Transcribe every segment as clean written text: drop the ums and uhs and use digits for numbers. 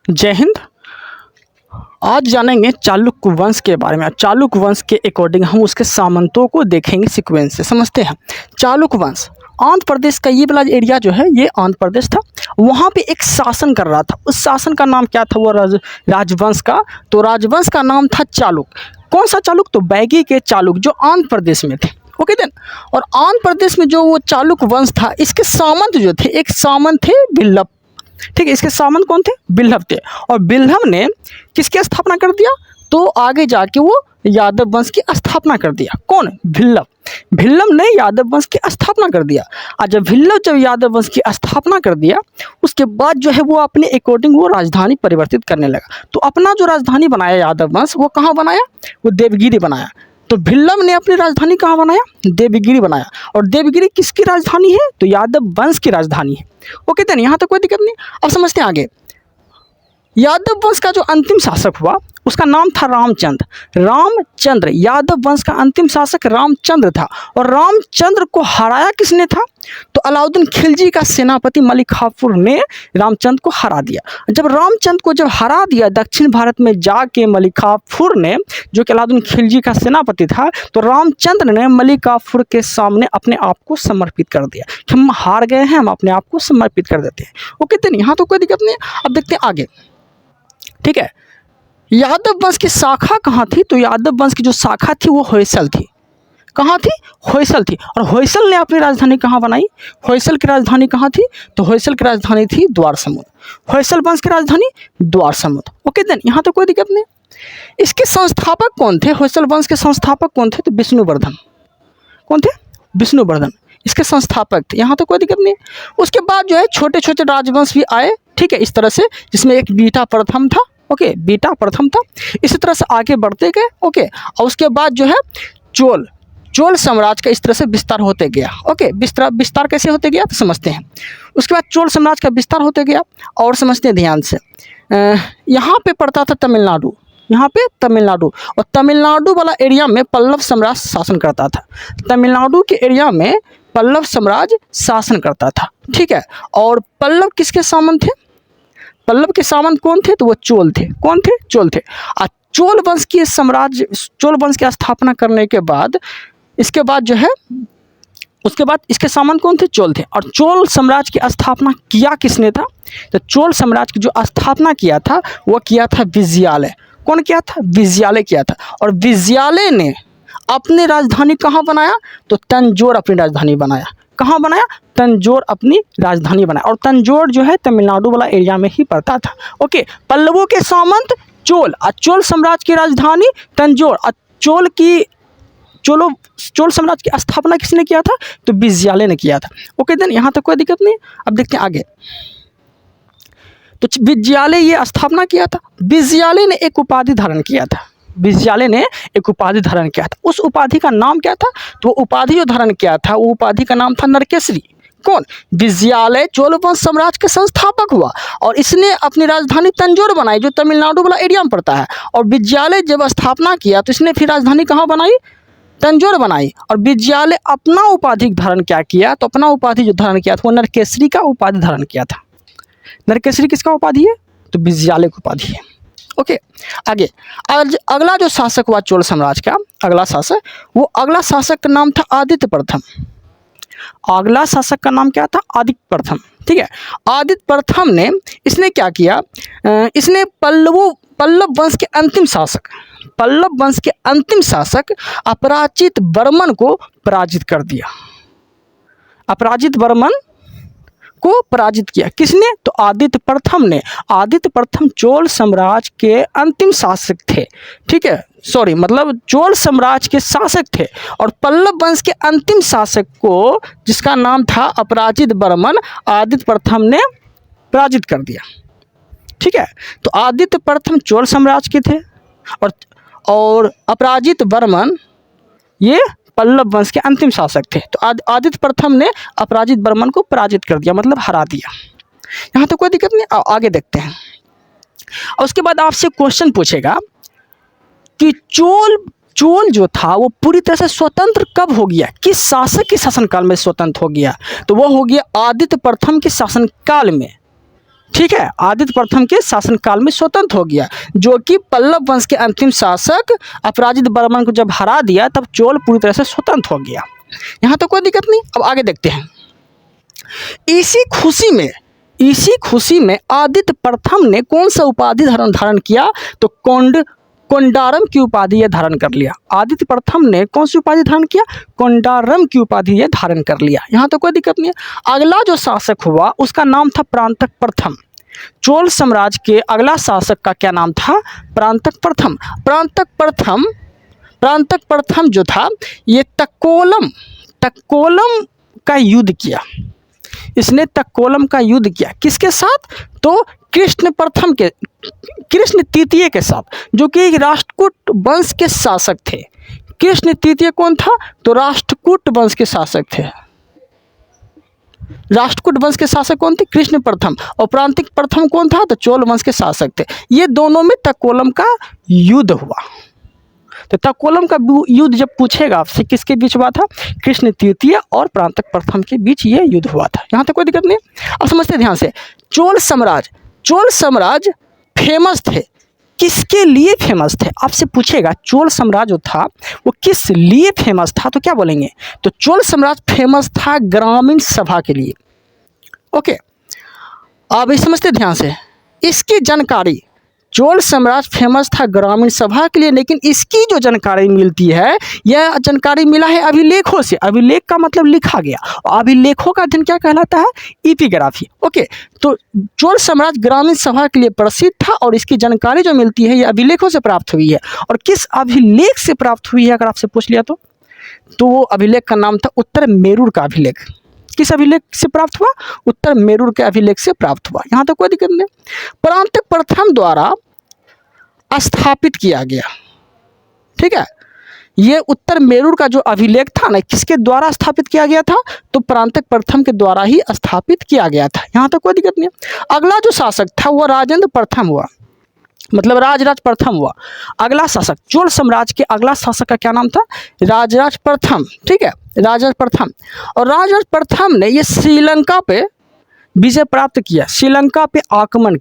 जय हिंद। आज जानेंगे चालुक्य वंश के बारे में। चालुक्य वंश के अकॉर्डिंग हम उसके सामंतों को देखेंगे सीक्वेंस से। समझते हैं। चालुक्य वंश आंध्र प्रदेश का ये वाला एरिया जो है ये आंध्र प्रदेश था। वहाँ पे एक शासन कर रहा था। उस शासन का नाम क्या था? वो राजवंश का। तो राजवंश का नाम था चालुक्य। कौन सा चालुक्य? तो बैगी के चालुक्य जो आंध्र प्रदेश में थे। Okay then. और आंध्र प्रदेश में जो वो चालुक्य वंश था, इसके सामंत जो थे, एक सामंत थे बिल्लभ। ठीक है, इसके सामंत कौन थे? बिल्लभ थे। और बिल्लभ ने किसकी स्थापना कर दिया? तो आगे जाके वो यादव वंश की स्थापना कर दिया। कौन? बिल्लभ। बिल्लभ ने यादव वंश की स्थापना कर दिया। और जब यादव वंश की स्थापना कर दिया, उसके बाद जो है वो अपने अकॉर्डिंग वो राजधानी परिवर्तित करने लगा। तो अपना जो राजधानी बनाया यादव वंश, वो कहाँ बनाया? वो देवगिरी बनाया। तो बिल्लभ ने अपनी राजधानी कहाँ बनाया? देवगिरी बनाया। और देवगिरी किसकी राजधानी है? तो यादव वंश की राजधानी है। ओके देन, यहाँ तक कोई दिक्कत नहीं। अब समझते हैं आगे। यादव वंश का जो अंतिम शासक हुआ उसका नाम था रामचंद्र। रामचंद्र यादव वंश का अंतिम शासक रामचंद्र था। और रामचंद्र को हराया किसने था? तो अलाउद्दीन खिलजी का सेनापति मलिक काफूर ने रामचंद्र को हरा दिया। जब रामचंद्र को हरा दिया दक्षिण भारत में जाके मलिक काफूर ने, जो कि अलाउद्दीन खिलजी का सेनापति था, तो रामचंद्र ने मलिक काफूर के सामने अपने आप को समर्पित कर दिया कि हम हार गए हैं, हम अपने आप को समर्पित कर देते हैं। ओके देन, यहाँ तो कोई दिक्कत नहीं। अब देखते हैं आगे। ठीक है, यादव वंश की शाखा कहाँ थी? तो यादव वंश की जो शाखा थी वो होयसल थी। कहाँ थी? होयसल थी। और होयसल ने अपनी राजधानी कहाँ बनाई? होयसल की राजधानी कहाँ थी? तो होयसल की राजधानी थी द्वारसमुद्र। होयसल वंश की राजधानी द्वारसमुद्र। ओके देन, यहाँ तो कोई दिक्कत नहीं। इसके संस्थापक कौन थे? होयसल वंश के संस्थापक कौन थे? तो विष्णुवर्धन। कौन थे? विष्णुवर्धन इसके संस्थापक थे। यहाँ तो कोई दिक्कत नहीं। उसके बाद जो है छोटे छोटे राजवंश भी आए। ठीक है, इस तरह से, जिसमें एक बीटा प्रथम था। ओके, बीटा प्रथम था। इसी तरह से आगे बढ़ते गए। ओके, और उसके बाद जो है चोल साम्राज्य का इस तरह से विस्तार होते गया। ओके, विस्तार कैसे होते गया तो समझते हैं। उसके बाद चोल साम्राज्य का विस्तार होते गया। और समझते हैं ध्यान से। यहाँ पे पड़ता था तमिलनाडु। यहाँ पे तमिलनाडु, और तमिलनाडु वाला एरिया में पल्लव साम्राज्य शासन करता था। तमिलनाडु के एरिया में पल्लव साम्राज्य शासन करता था। ठीक है, और पल्लव किसके सामंत थे? पल्लव के सामंत कौन थे? तो वो चोल थे। कौन थे? चोल थे। और चोल वंश की स्थापना करने के बाद, इसके बाद जो है, उसके बाद इसके सामंत कौन थे? चोल थे। और चोल साम्राज्य की स्थापना किया किसने था? तो चोल साम्राज्य की जो स्थापना किया था वो किया था विजयालय। कौन किया था? विजयालय किया था। और विजयालय ने अपनी राजधानी कहाँ बनाया? तो तंजौर अपनी राजधानी बनाया। कहाँ बनाया? तंजौर अपनी राजधानी बनाया। और तंजौर जो है तमिलनाडु वाला एरिया में ही पड़ता था। ओके, पल्लवों के सामंत चोल, और चोल साम्राज्य की राजधानी तंजौर। और चोल साम्राज्य की स्थापना किसने किया था? तो विजयालय ने किया था। ओके देन, यहाँ तक कोई दिक्कत नहीं। अब देखते हैं आगे। तो विजयालय ये स्थापना किया था। विजयालय ने एक उपाधि धारण किया था। विजयालय ने एक उपाधि धारण किया था। उस उपाधि का नाम क्या था? तो उपाधि जो धारण किया था वो उपाधि का नाम था नरकेसरी। कौन? विजयालय चोल वंश साम्राज्य के संस्थापक हुआ। और इसने अपनी राजधानी तंजौर बनाई, जो तमिलनाडु वाला एरिया में पड़ता है। और विजयालय जब स्थापना किया तो इसने फिर राजधानी कहाँ बनाई? तंजौर बनाई। और विजयालय अपना उपाधि धारण क्या किया? तो अपना उपाधि जो धारण किया था वो नरकेसरी का उपाधि धारण किया था। नरकेसरी किसका उपाधि है? तो विजयालय की उपाधि है। ओके, आगे। आज अगला जो शासक हुआ चोल साम्राज्य का, अगला शासक का नाम था आदित्य प्रथम। अगला शासक का नाम क्या था? आदित्य प्रथम। ठीक है, आदित्य प्रथम ने इसने क्या किया? इसने पल्लव वंश के अंतिम शासक अपराजित वर्मन को पराजित कर दिया। अपराजित वर्मन को पराजित किया किसने? तो आदित्य प्रथम ने। आदित्य प्रथम चोल साम्राज्य के अंतिम शासक थे। ठीक है, सॉरी, मतलब चोल साम्राज्य के शासक थे। और पल्लव वंश के अंतिम शासक को, जिसका नाम था अपराजित वर्मन, आदित्य प्रथम ने पराजित कर दिया। ठीक है, तो आदित्य प्रथम चोल साम्राज्य के थे और अपराजित वर्मन ये पल्लव वंश के अंतिम शासक थे। तो आदित्य प्रथम ने अपराजित वर्मन को पराजित कर दिया, मतलब हरा दिया। यहाँ तो कोई दिक्कत नहीं। आगे देखते हैं। और उसके बाद आपसे क्वेश्चन पूछेगा कि चोल जो था वो पूरी तरह से स्वतंत्र कब हो गया? किस शासक के शासनकाल में स्वतंत्र हो गया? तो वो हो गया आदित्य प्रथम के शासनकाल में। ठीक है, आदित्य प्रथम के शासनकाल में स्वतंत्र हो गया, जो कि पल्लव वंश के अंतिम शासक अपराजित वर्मन को जब हरा दिया तब चोल पूरी तरह से स्वतंत्र हो गया। यहाँ तो कोई दिक्कत नहीं। अब आगे देखते हैं। इसी खुशी में आदित्य प्रथम ने कौन सा उपाधि धारण किया? तो कोंडारम की उपाधि यह धारण कर लिया। आदित्य प्रथम ने कौन सी उपाधि धारण किया? कोंडारम की उपाधि यह धारण कर लिया। यहाँ तो कोई दिक्कत नहीं है। अगला जो शासक हुआ उसका नाम था परांतक प्रथम। चोल साम्राज्य के अगला शासक का क्या नाम था? परांतक प्रथम। परांतक प्रथम जो था ये तक्कोलम का युद्ध किया। इसने तक्कोलम का युद्ध किया किसके साथ? तो कृष्ण तृतीय के साथ, जो कि एक राष्ट्रकूट वंश के शासक थे। कृष्ण तृतीय कौन था? तो राष्ट्रकूट वंश के शासक थे। राष्ट्रकूट वंश के शासक कौन थे? कृष्ण प्रथम। और परांतक प्रथम कौन था? तो चोल वंश के शासक थे। ये दोनों में तक्कोलम का युद्ध हुआ। तो तक्कोलम का युद्ध जब पूछेगा आपसे किसके बीच हुआ था? कृष्ण तृतीय और परांतक प्रथम के बीच ये युद्ध हुआ था। यहाँ तक कोई दिक्कत नहीं। अब समझते ध्यान से। चोल साम्राज्य फेमस थे। किसके लिए फेमस थे? आपसे पूछेगा चोल साम्राज्य जो था वो किस लिए फेमस था, तो क्या बोलेंगे? तो चोल साम्राज्य फेमस था ग्रामीण सभा के लिए। ओके, अब समझते ध्यान से। इसकी जानकारी, चोल साम्राज्य फेमस था ग्रामीण सभा के लिए, लेकिन इसकी जो जानकारी मिलती है यह जानकारी मिला है अभिलेखों से। अभिलेख का मतलब लिखा गया, और अभिलेखों का अध्ययन क्या कहलाता है? एपिग्राफी। ओके, तो चोल साम्राज्य ग्रामीण सभा के लिए प्रसिद्ध था और इसकी जानकारी जो मिलती है यह अभिलेखों से प्राप्त हुई है। और किस अभिलेख से प्राप्त हुई है अगर आपसे पूछ लिया तो वो अभिलेख का नाम था उत्तर मेरूर का अभिलेख। किस अभिलेख से प्राप्त हुआ? उत्तर मेरूर के अभिलेख से प्राप्त हुआ। यहाँ तक कोई दिक्कत नहीं। परांतक प्रथम द्वारा स्थापित किया गया। ठीक है, ये उत्तर मेरूर का जो अभिलेख था ना, किसके द्वारा स्थापित किया गया था? तो परांतक प्रथम के द्वारा ही स्थापित किया गया था। यहाँ तक कोई दिक्कत नहीं। अगला जो शासक था वो राजेंद्र प्रथम हुआ, मतलब राजराज प्रथम हुआ। अगला शासक, चोल साम्राज्य के अगला शासक का क्या नाम था? राजराज प्रथम। ठीक है, राजराज प्रथम। और राजराज प्रथम ने ये श्रीलंका पे विजय प्राप्त किया, श्रीलंका पे आक्रमण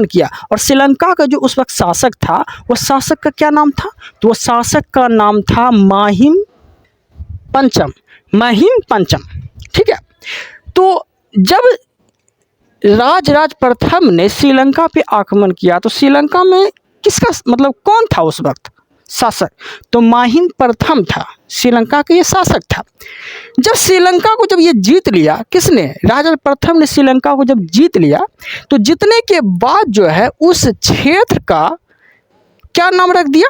किया। और श्रीलंका का जो उस वक्त शासक था वो शासक का क्या नाम था? तो वो शासक का नाम था महिम पंचम। ठीक है, तो जब राजराज प्रथम ने श्रीलंका पे आक्रमण किया तो श्रीलंका में किसका मतलब कौन था उस वक्त शासक? तो महिम प्रथम था, श्रीलंका का ये शासक था। जब श्रीलंका को जब ये जीत लिया, किसने? राजा प्रथम ने श्रीलंका को जब जीत लिया तो जीतने के बाद जो है उस क्षेत्र का क्या नाम रख दिया?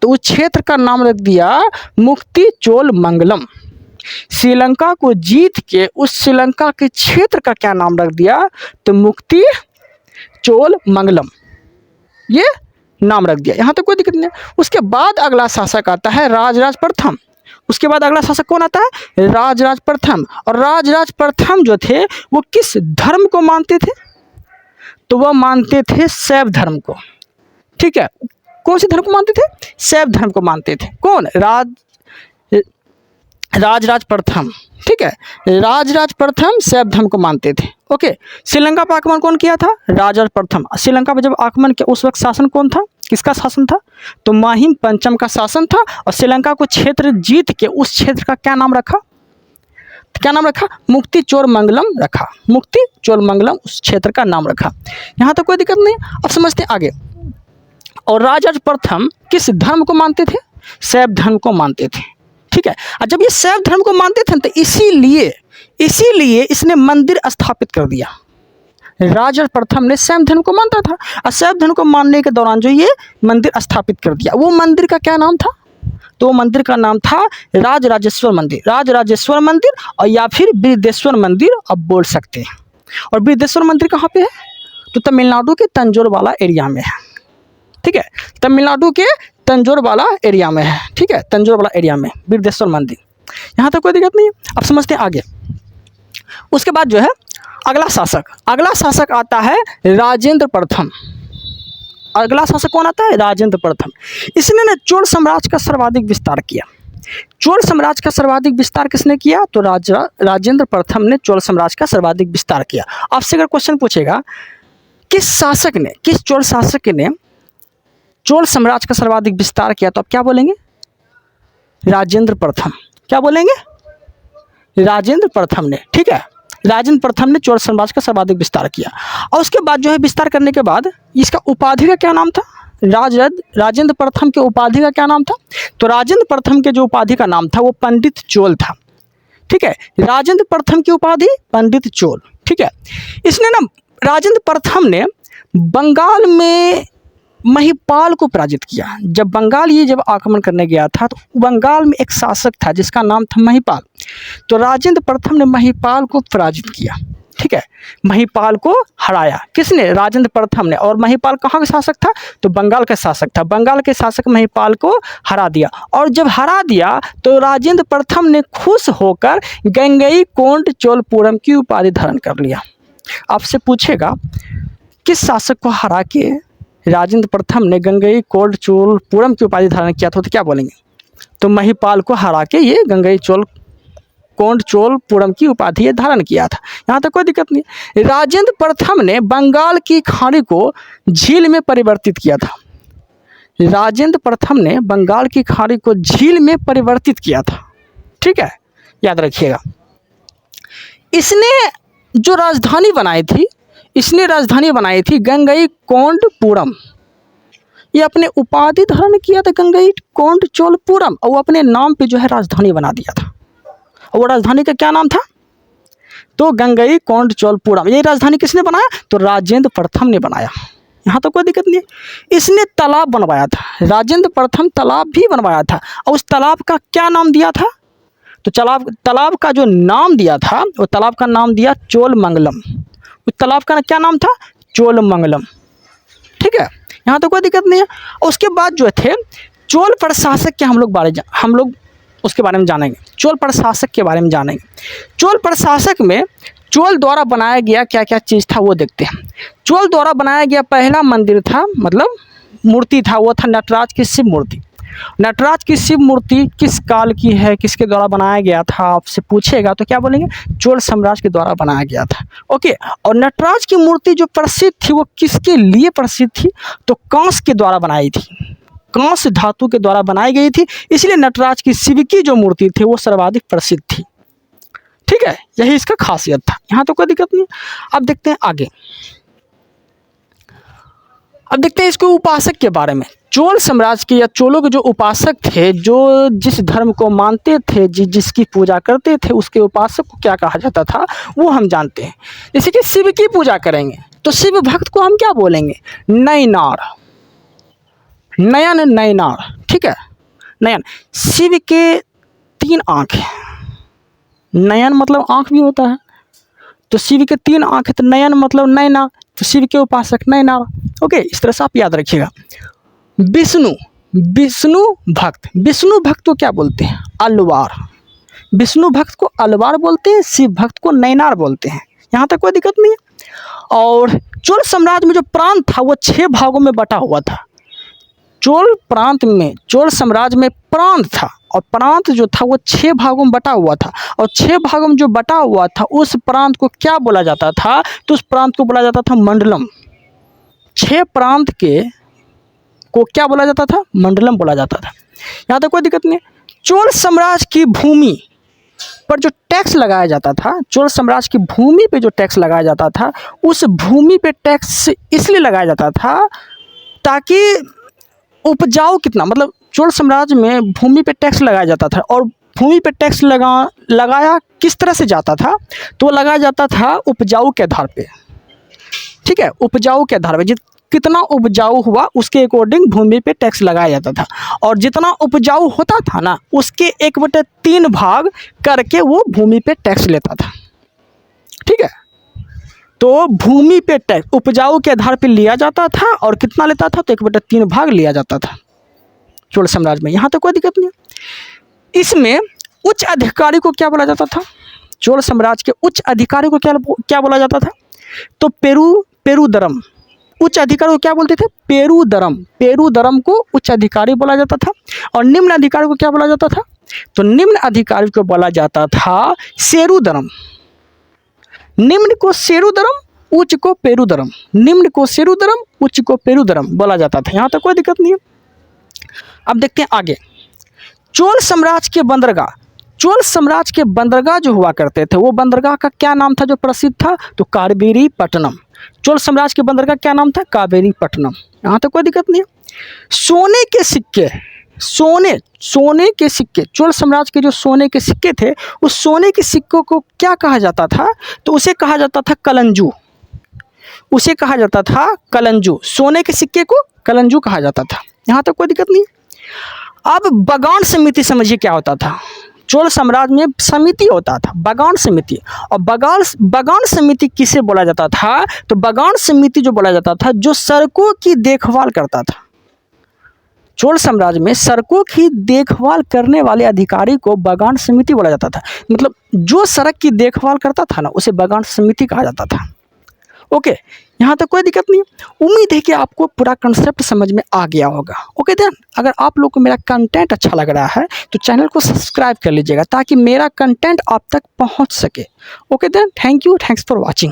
तो उस क्षेत्र का नाम रख दिया मुक्ति चोल मंगलम। श्रीलंका को जीत के उस श्रीलंका के क्षेत्र का क्या नाम रख दिया? तो मुक्ति चोल मंगलम, ये नाम रख दिया। यहाँ तक कोई दिक्कत नहीं। उसके बाद अगला शासक आता है राजराज प्रथम। उसके बाद अगला शासक कौन आता है? राजराज प्रथम। और राजराज प्रथम जो थे वो किस धर्म को मानते थे? तो वह मानते थे शैव धर्म को। ठीक है, कौन से धर्म को मानते थे? शैव धर्म को मानते थे। कौन? राजराज प्रथम। ठीक है, राजराज प्रथम शैव धर्म को मानते थे। ओके, श्रीलंका पर आक्रमण कौन किया था? राजराज प्रथम। श्रीलंका पर जब आक्रमण किया उस वक्त शासन कौन था? किसका शासन था? तो महिम पंचम का शासन था। और श्रीलंका को क्षेत्र जीत के उस क्षेत्र का क्या नाम रखा? मुक्ति चोल मंगलम रखा। मुक्ति चोल मंगलम उस क्षेत्र का नाम रखा। यहाँ तक कोई दिक्कत नहीं। अब समझते हैं आगे। और राजराज प्रथम किस धर्म को मानते थे? शैव धर्म को मानते थे। ठीक है, और जब ये शैव धर्म को मानते थे तो इसीलिए इसने मंदिर स्थापित कर दिया। राजराज प्रथम ने शैव धर्म को मानता था और शैव धर्म को मानने के दौरान जो ये मंदिर स्थापित कर दिया, वो मंदिर का क्या नाम था? तो वो मंदिर का नाम था राजराजेश्वर मंदिर और या फिर बृहदेश्वर मंदिर आप बोल सकते हैं। और बृहदेश्वर मंदिर कहाँ पे है? तो तमिलनाडु के तंजौरवाला एरिया में है। ठीक है, तमिलनाडु के तंजौरवाला एरिया में है। ठीक है, तंजौरवाला एरिया में बृहदेश्वर मंदिर। यहाँ तक कोई दिक्कत नहीं। अब समझते हैं आगे। उसके बाद जो है अगला शासक आता है राजेंद्र प्रथम। अगला शासक कौन आता है? राजेंद्र प्रथम। इसने ना चोल साम्राज्य का सर्वाधिक विस्तार किया। चोल साम्राज्य का सर्वाधिक विस्तार किसने किया? तो राजेंद्र प्रथम ने चोल साम्राज्य का सर्वाधिक विस्तार किया। आपसे अगर क्वेश्चन पूछेगा किस चोल शासक ने चोल साम्राज्य का सर्वाधिक विस्तार किया, तो आप क्या बोलेंगे? राजेंद्र प्रथम। क्या बोलेंगे? राजेंद्र प्रथम ने। ठीक है, राजेंद्र प्रथम ने चोल साम्राज्य का सर्वाधिक विस्तार किया। और उसके बाद जो है विस्तार करने के बाद इसका उपाधि का क्या नाम था? राजेंद्र प्रथम के उपाधि का क्या नाम था? तो राजेंद्र प्रथम के जो उपाधि का नाम था वो पंडित चोल था। ठीक है, राजेंद्र प्रथम की उपाधि पंडित चोल। ठीक है, इसने ना राजेंद्र प्रथम ने बंगाल में महिपाल को पराजित किया। जब बंगाल ये जब आक्रमण करने गया था तो बंगाल में एक शासक था जिसका नाम था महिपाल। तो राजेंद्र प्रथम ने महिपाल को पराजित किया। ठीक है, महिपाल को हराया। किसने? राजेंद्र प्रथम ने। और महिपाल कहाँ का शासक था? तो बंगाल का शासक था। बंगाल के शासक महिपाल को हरा दिया। और जब हरा दिया तो राजेंद्र प्रथम ने खुश होकर गंगईकोंड चोलपुरम की उपाधि धारण कर लिया। आपसे पूछेगा किस शासक को हरा के राजेंद्र प्रथम ने गंगईकोंड चोलपुरम की उपाधि धारण किया था, तो क्या बोलेंगे? तो महिपाल को हरा के ये गंगईकोंड चोलपुरम की उपाधि ये धारण किया था। यहाँ तक कोई दिक्कत नहीं। राजेंद्र प्रथम ने बंगाल की खाड़ी को झील में परिवर्तित किया था। राजेंद्र प्रथम ने बंगाल की खाड़ी को झील में परिवर्तित किया था। ठीक है, याद रखिएगा। इसने जो राजधानी बनाई थी गंगईकोंडपुरम। ये अपने उपाधि धारण किया था गंगईकोंड चोलपुरम, और वो अपने नाम पे जो है राजधानी बना दिया था। और वो राजधानी का क्या नाम था? तो गंगईकोंड चोलपुरम। ये राजधानी किसने बनाया? तो राजेंद्र प्रथम ने बनाया। यहाँ तो कोई दिक्कत नहीं है। इसने तालाब बनवाया था। राजेंद्र प्रथम तालाब भी बनवाया था। और उस तालाब का क्या नाम दिया था? तो तालाब का जो नाम दिया था वो तालाब का नाम दिया चोलमंगलम। उस तालाब का क्या नाम था? चोलमंगलम। ठीक है, यहाँ तो कोई दिक्कत नहीं है। और उसके बाद जो थे चोल प्रशासक के हम लोग उसके बारे में जानेंगे। चोल प्रशासक के बारे में जानेंगे। चोल प्रशासक में चोल द्वारा बनाया गया क्या क्या चीज़ था वो देखते हैं। चोल द्वारा बनाया गया पहला मंदिर था, मतलब मूर्ति था, वो था नटराज की शिव मूर्ति। नटराज की शिव मूर्ति किस काल की है, किसके द्वारा बनाया गया था, आपसे पूछेगा तो क्या बोलेंगे? चोल साम्राज्य के द्वारा बनाया गया था। ओके, और नटराज की मूर्ति जो प्रसिद्ध थी वो किसके लिए प्रसिद्ध थी? तो कांस के द्वारा बनाई थी। कांस धातु के द्वारा बनाई गई थी, इसलिए नटराज की शिव की जो मूर्ति थी वो सर्वाधिक प्रसिद्ध थी। ठीक है, यही इसका खासियत था। यहाँ तो कोई दिक्कत नहीं। अब देखते हैं आगे। अब देखते हैं इसको उपासक के बारे में। चोल साम्राज्य के या चोलों के जो उपासक थे, जो जिस धर्म को मानते थे, जिसकी पूजा करते थे, उसके उपासक को क्या कहा जाता था वो हम जानते हैं। जैसे कि शिव की पूजा करेंगे तो शिव भक्त को हम क्या बोलेंगे? नयनार। नयनार। ठीक है, नयन। शिव के 3 आँख हैं। नयन मतलब आँख भी होता है, तो शिव के 3 आँख है तो नयन मतलब नैना, तो शिव के उपासक नयनार। ओके, इस तरह से आप याद रखिएगा। विष्णु भक्त को क्या बोलते हैं? अलवार। विष्णु भक्त को अलवार बोलते हैं, शिव भक्त को नैनार बोलते हैं। यहाँ तक कोई दिक्कत नहीं है। और चोल साम्राज्य में जो प्रांत था वो 6 भागों में बटा हुआ था। चोल साम्राज्य में प्रांत था, और प्रांत जो था वो 6 भागों में बटा हुआ था। और 6 भागों में जो बटा हुआ था उस प्रांत को क्या बोला जाता था? तो उस प्रांत को बोला जाता था मंडलम। 6 प्रांत को क्या बोला जाता था? मंडलम बोला जाता था। यहाँ तक कोई दिक्कत नहीं। चोल साम्राज्य की भूमि पर जो टैक्स लगाया जाता था, चोल साम्राज्य की भूमि पे जो टैक्स लगाया जाता था, उस भूमि पे टैक्स इसलिए लगाया जाता था ताकि उपजाऊ कितना, मतलब चोल साम्राज्य में भूमि पे टैक्स लगाया जाता था। और भूमि पे टैक्स लगाया किस तरह से जाता था? तो लगाया जाता था उपजाऊ के आधार पे। ठीक है, उपजाऊ के आधार पे कितना उपजाऊ हुआ उसके अकॉर्डिंग भूमि पे टैक्स लगाया जाता था। और जितना उपजाऊ होता था ना उसके 1/3 भाग करके वो भूमि पे टैक्स लेता था। ठीक है, तो भूमि पे टैक्स उपजाऊ के आधार पे लिया जाता था, और कितना लेता था? तो 1/3 भाग लिया जाता था चोल साम्राज्य में। यहाँ तो कोई दिक्कत नहीं है। इसमें उच्च अधिकारी को क्या बोला जाता था? चोल साम्राज्य के उच्च अधिकारी को क्या बोला जाता था? तो पेरुदरम। उच्च अधिकारी को क्या बोलते थे? पेरुदरम को उच्च अधिकारी बोला जाता था। और निम्न अधिकारी को क्या बोला जाता था? तो निम्न अधिकारी को बोला जाता था शेरुदरम। निम्न को शेरुदरम, उच्च को पेरुदरम। निम्न को शेरुदरम, उच्च को पेरुदरम बोला जाता था। यहाँ तक कोई दिक्कत नहीं है। अब देखते हैं आगे। चोल साम्राज्य के बंदरगाह, चोल साम्राज्य के बंदरगाह जो हुआ करते थे, वो बंदरगाह का क्या नाम था जो प्रसिद्ध था? तो कावेरी पट्टनम। चोल साम्राज्य के बंदरगाह क्या नाम था? कावेरी पट्टनम। यहाँ तक कोई दिक्कत नहीं है। सोने के सिक्के, सोने के सिक्के, चोल साम्राज्य के जो सोने के सिक्के थे, उस सोने के सिक्कों को क्या कहा जाता था? तो उसे कहा जाता था कलंजू। उसे कहा जाता था कलंजू। सोने के सिक्के को कलंजू कहा जाता था। यहाँ तक कोई दिक्कत नहीं। अब बगान समिति समझिए क्या होता था। चोल साम्राज्य में समिति होता था, बगान समिति। और बगान समिति किसे बोला जाता था? तो बगान समिति जो बोला जाता था, जो सड़कों की देखभाल करता था। चोल साम्राज्य में सड़कों की देखभाल करने वाले अधिकारी को बगान समिति बोला जाता था। मतलब जो सड़क की देखभाल करता था ना, उसे बगान समिति कहा जाता था। ओके, यहाँ तक कोई दिक्कत नहीं। उम्मीद है कि आपको पूरा कंसेप्ट समझ में आ गया होगा। ओके देन, अगर आप लोग को मेरा कंटेंट अच्छा लग रहा है तो चैनल को सब्सक्राइब कर लीजिएगा, ताकि मेरा कंटेंट आप तक पहुँच सके। Okay then, thank you, thanks for watching.